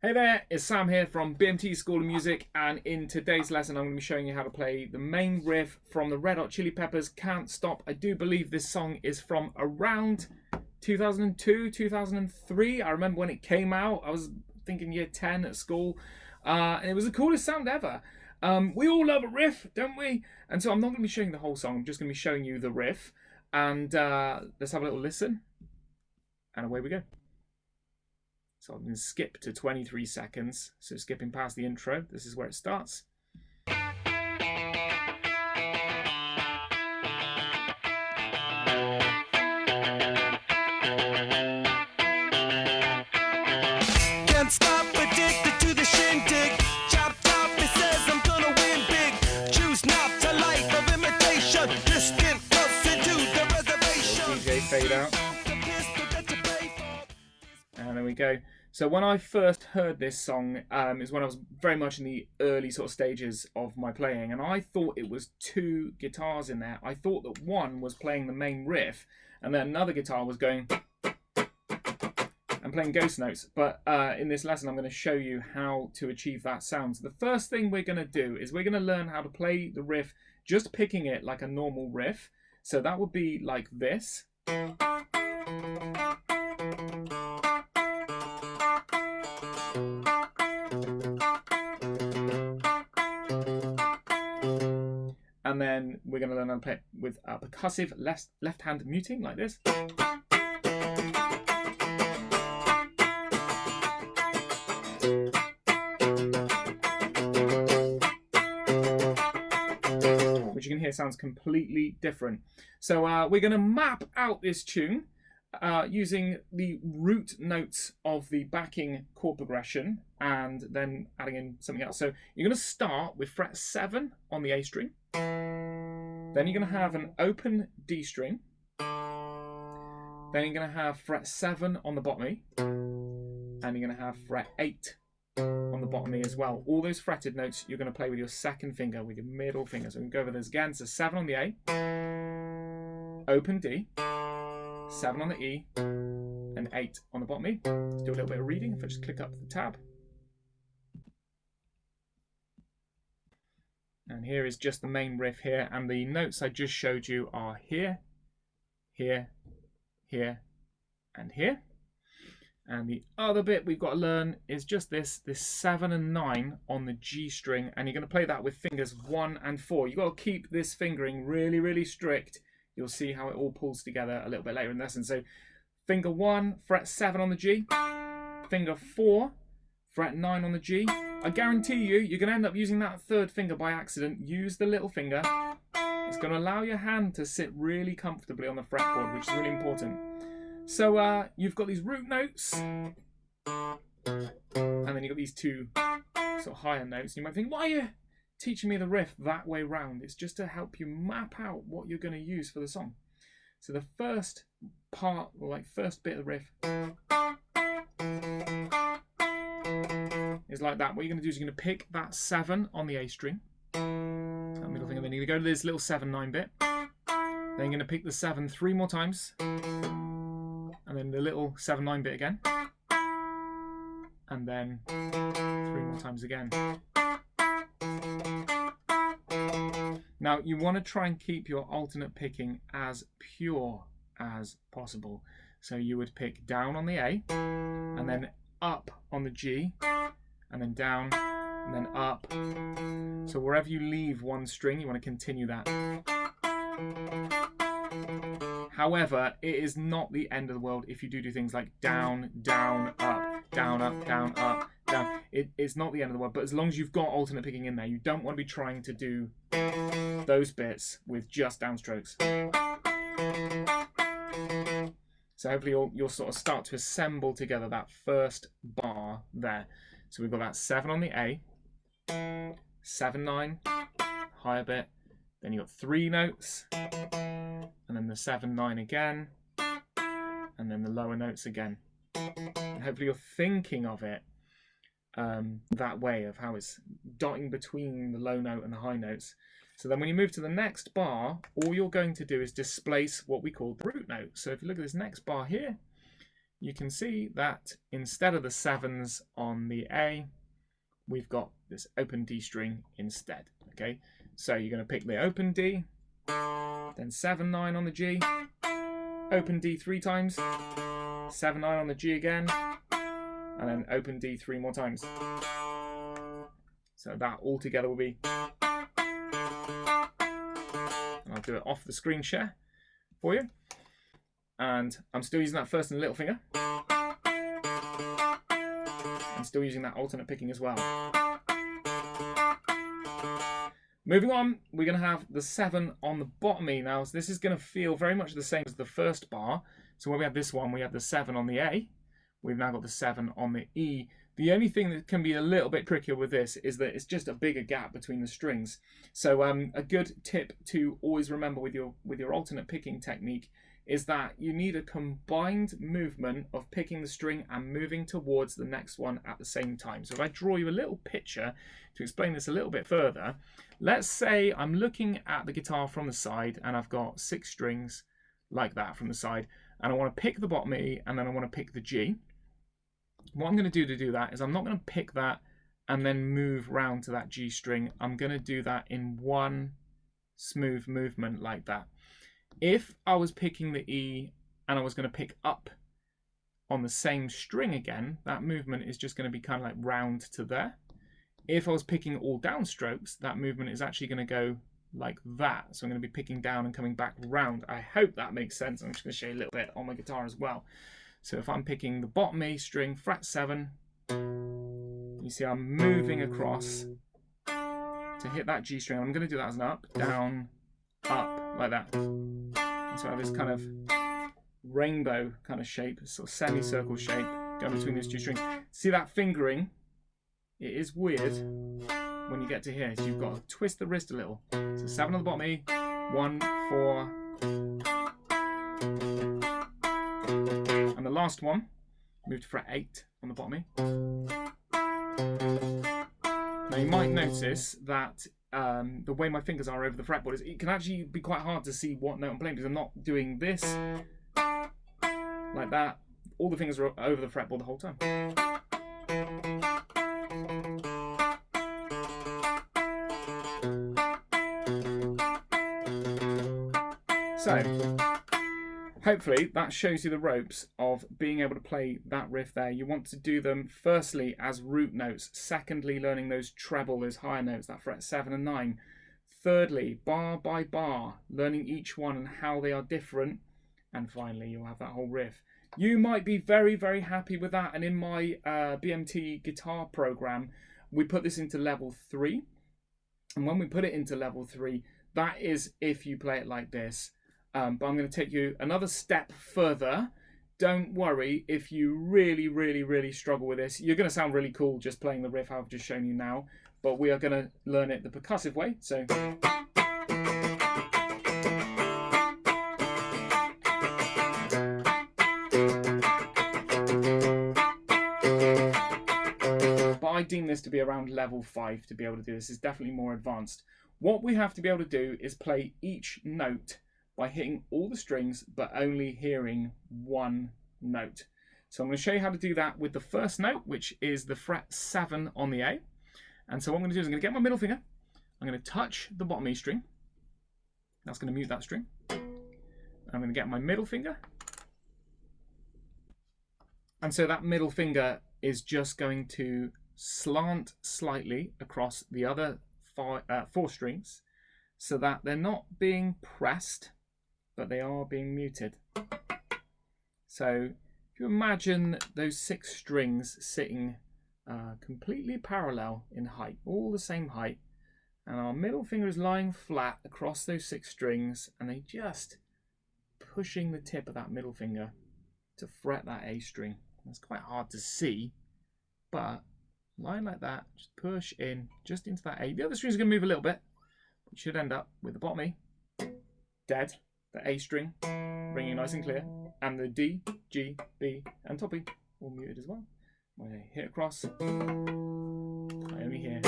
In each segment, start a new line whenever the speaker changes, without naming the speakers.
Hey there, it's Sam here from BMT School of Music, and in today's lesson I'm going to be showing you how to play the main riff from the Red Hot Chili Peppers, Can't Stop. I do believe this song is from around 2002, 2003. I remember when it came out. I was thinking year 10 at school, and it was the coolest sound ever. We all love a riff, don't we? And so I'm not going to be showing the whole song, I'm just going to be showing you the riff, and let's have a little listen, and away we go. So I'm going to skip to 23 seconds. So skipping past the intro, this is where it starts.
Can't stop, addicted to the shindig. Chop chop, it says I'm gonna win big. Choose not to life of imitation. Distant close into the reservation.
DJ fade out. And there we go. So when I first heard this song is when I was very much in the early sort of stages of my playing, and I thought it was two guitars in there. I thought that one was playing the main riff and then another guitar was going and playing ghost notes. But in this lesson I'm going to show you how to achieve that sound. So the first thing we're going to do is we're going to learn how to play the riff just picking it like a normal riff. So that would be like this. And then we're going to learn how to play it with a percussive left-hand muting like this. Which you can hear sounds completely different. So we're going to map out this tune using the root notes of the backing chord progression and then adding in something else. So you're going to start with fret 7 on the A string. Then you're going to have an open D string. Then you're going to have fret 7 on the bottom E. And you're going to have fret 8 on the bottom E as well. All those fretted notes you're going to play with your second finger, with your middle finger. So we can go over this again. So 7 on the A, open D, 7 on the E, and 8 on the bottom E. Let's do a little bit of reading. If I just click up the tab. And here is just the main riff here, and the notes I just showed you are here, here, here, and here. And the other bit we've got to learn is just this 7 and 9 on the G string, and you're going to play that with fingers 1 and 4. You've got to keep this fingering really, really strict. You'll see how it all pulls together a little bit later in the lesson. So finger 1, fret 7 on the G, finger 4, fret 9 on the G. I guarantee you're going to end up using that third finger by accident. Use the little finger. It's going to allow your hand to sit really comfortably on the fretboard, which is really important. So you've got these root notes, and then you've got these two sort of higher notes. You might think, why are you teaching me the riff that way round? It's just to help you map out what you're going to use for the song. So the first part, or like first bit of the riff, is like that. What you're going to do is you're going to pick that 7 on the A string, that middle finger, then you're going to go to this little 7-9 bit. Then you're going to pick the 7 3 more times, and then the little 7-9 bit again, and then 3 more times again. Now you want to try and keep your alternate picking as pure as possible. So you would pick down on the A, and then up on the G, and then down, and then up. So wherever you leave one string, you want to continue that. However, it is not the end of the world if you do things like down, down, up, down, up, down, up, down. It's not the end of the world, but as long as you've got alternate picking in there, you don't want to be trying to do those bits with just downstrokes. So hopefully you'll sort of start to assemble together that first bar there. So we've got that 7 on the A, 7-9, higher bit, then you've got 3 notes, and then the 7-9 again, and then the lower notes again. And hopefully you're thinking of it that way, of how it's dotting between the low note and the high notes. So then when you move to the next bar, all you're going to do is displace what we call the root note. So if you look at this next bar here, you can see that instead of the 7s on the A, we've got this open D string instead. Okay, so you're going to pick the open D, then 7, 9 on the G, open D 3 times, 7, 9 on the G again, and then open D 3 more times. So that all together will be, and I'll do it off the screen share for you. And I'm still using that first and little finger. And still using that alternate picking as well. Moving on, we're going to have the 7 on the bottom E now. So this is going to feel very much the same as the first bar. So when we had this one, we had the 7 on the A. We've now got the 7 on the E. The only thing that can be a little bit trickier with this is that it's just a bigger gap between the strings. So a good tip to always remember with your alternate picking technique is that you need a combined movement of picking the string and moving towards the next one at the same time. So if I draw you a little picture to explain this a little bit further, let's say I'm looking at the guitar from the side and I've got 6 strings like that from the side, and I want to pick the bottom E and then I want to pick the G. What I'm going to do that is I'm not going to pick that and then move round to that G string. I'm going to do that in one smooth movement like that. If I was picking the E and I was going to pick up on the same string again, that movement is just going to be kind of like round to there. If I was picking all downstrokes, that movement is actually going to go like that. So I'm going to be picking down and coming back round. I hope that makes sense. I'm just going to show you a little bit on my guitar as well. So if I'm picking the bottom E string, fret 7, you see I'm moving across to hit that G string. I'm going to do that as an up, down, up, like that. And so I have this kind of rainbow kind of shape, sort of semicircle shape going between those 2 strings. See that fingering? It is weird when you get to here. So you've got to twist the wrist a little. So 7 on the bottom E, 1, 4, and the last one, move to fret 8 on the bottom E. Now you might notice that the way my fingers are over the fretboard is it can actually be quite hard to see what note I'm playing because I'm not doing this like that. All the fingers are over the fretboard the whole time. So hopefully that shows you the ropes of being able to play that riff there. You want to do them firstly as root notes, secondly learning those treble, those higher notes, that fret 7 and 9. Thirdly, bar by bar, learning each one and how they are different. And finally, you'll have that whole riff. You might be very, very happy with that. And in my BMT guitar program, we put this into level 3. And when we put it into level 3, that is if you play it like this. But I'm going to take you another step further. Don't worry if you really, really, really struggle with this. You're going to sound really cool just playing the riff I've just shown you now. But we are going to learn it the percussive way. So. But I deem this to be around level 5 to be able to do this. It's definitely more advanced. What we have to be able to do is play each note by hitting all the strings but only hearing one note. So I'm going to show you how to do that with the first note, which is the fret 7 on the A. And so what I'm going to do is I'm going to get my middle finger, I'm going to touch the bottom E string, that's going to mute that string. I'm going to get my middle finger, and so that middle finger is just going to slant slightly across the other 4 strings so that they're not being pressed, but they are being muted. So if you imagine those 6 strings sitting completely parallel in height, all the same height, and our middle finger is lying flat across those 6 strings, and they just pushing the tip of that middle finger to fret that A string. It's quite hard to see, but lying like that, just push in just into that A. The other strings are going to move a little bit. We should end up with the bottom E dead, the A string ringing nice and clear, and the D, G, B, and top E all muted as well. When I hit across, I only hear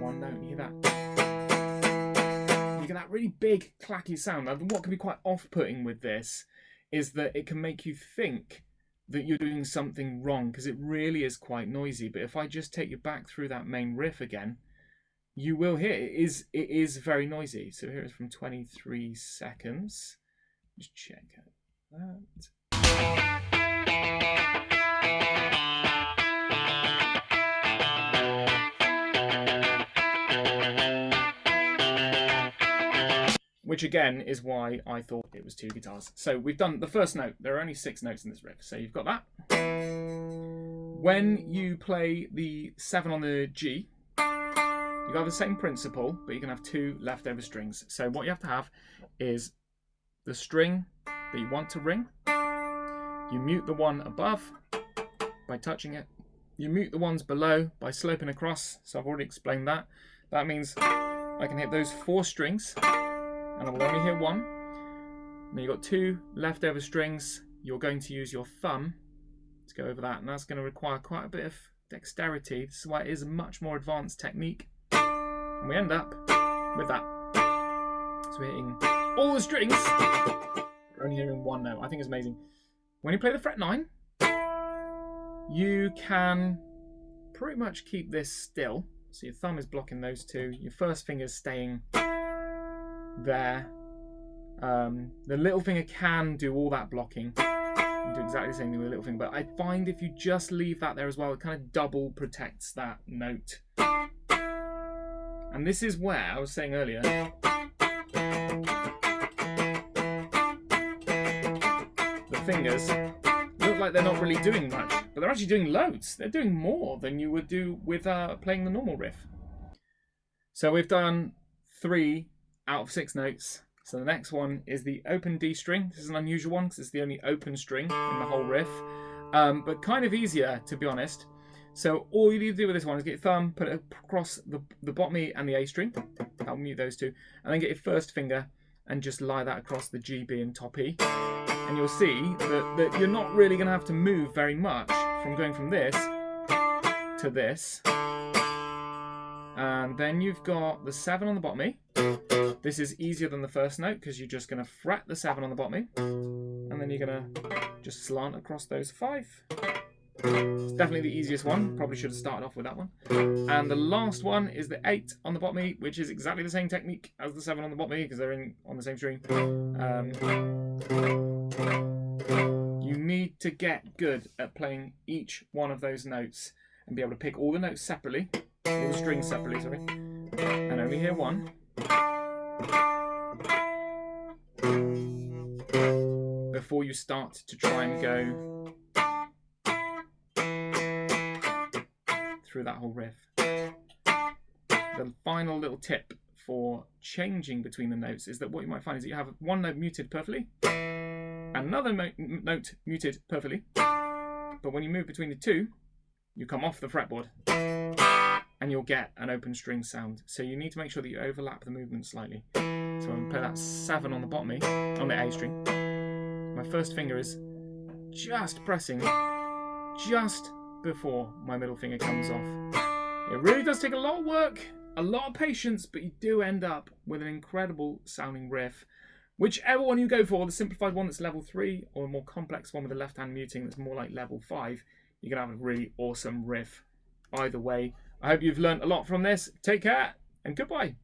one note. You hear that? You get that really big clacky sound. Now, what can be quite off-putting with this is that it can make you think that you're doing something wrong, because it really is quite noisy. But if I just take you back through that main riff again, you will hear it is very noisy. So here it's from 23 seconds. Just check out that. Which again is why I thought it was 2 guitars. So we've done the first note. There are only 6 notes in this riff. So you've got that. When you play the 7 on the G, you have the same principle, but you can have 2 leftover strings. So what you have to have is the string that you want to ring. You mute the one above by touching it. You mute the ones below by sloping across. So I've already explained that. That means I can hit those 4 strings, and I will only hear 1. Then you've got 2 leftover strings. You're going to use your thumb to go over that, and that's going to require quite a bit of dexterity. This is why it is a much more advanced technique. And we end up with that. So we're hitting all the strings. We're only hearing 1 note. I think it's amazing. When you play the fret 9, you can pretty much keep this still. So your thumb is blocking those 2. Your first finger's staying there. The little finger can do all that blocking and do exactly the same thing with the little finger, but I find if you just leave that there as well, it kind of double protects that note. And this is where I was saying earlier, the fingers look like they're not really doing much, but they're actually doing loads. They're doing more than you would do with playing the normal riff. So we've done 3 out of 6 notes. So the next one is the open D string. This is an unusual one because it's the only open string in the whole riff, but kind of easier, to be honest. So all you need to do with this one is get your thumb, put it across the bottom E and the A string. That'll mute those 2. And then get your first finger and just lie that across the G, B and top E. And you'll see that you're not really going to have to move very much from going from this to this. And then you've got the 7 on the bottom E. This is easier than the first note because you're just going to fret the 7 on the bottom E. And then you're going to just slant across those 5. It's definitely the easiest one. Probably should have started off with that one. And the last one is the 8 on the bottom E, which is exactly the same technique as the 7 on the bottom E because they're on the same string. You need to get good at playing each one of those notes and be able to pick all the notes separately, all the strings separately, sorry, and only hear 1. Before you start to try and go through that whole riff. The final little tip for changing between the notes is that what you might find is that you have 1 note muted perfectly, another note muted perfectly, but when you move between the 2, you come off the fretboard and you'll get an open string sound. So you need to make sure that you overlap the movement slightly. So when we play that 7 on the bottom E, on the A string, my first finger is just pressing just before my middle finger comes off. It really does take a lot of work, a lot of patience, but you do end up with an incredible sounding riff. Whichever one you go for, the simplified one that's level 3 or a more complex one with the left hand muting that's more like level 5, you're going to have a really awesome riff. Either way, I hope you've learned a lot from this. Take care and goodbye.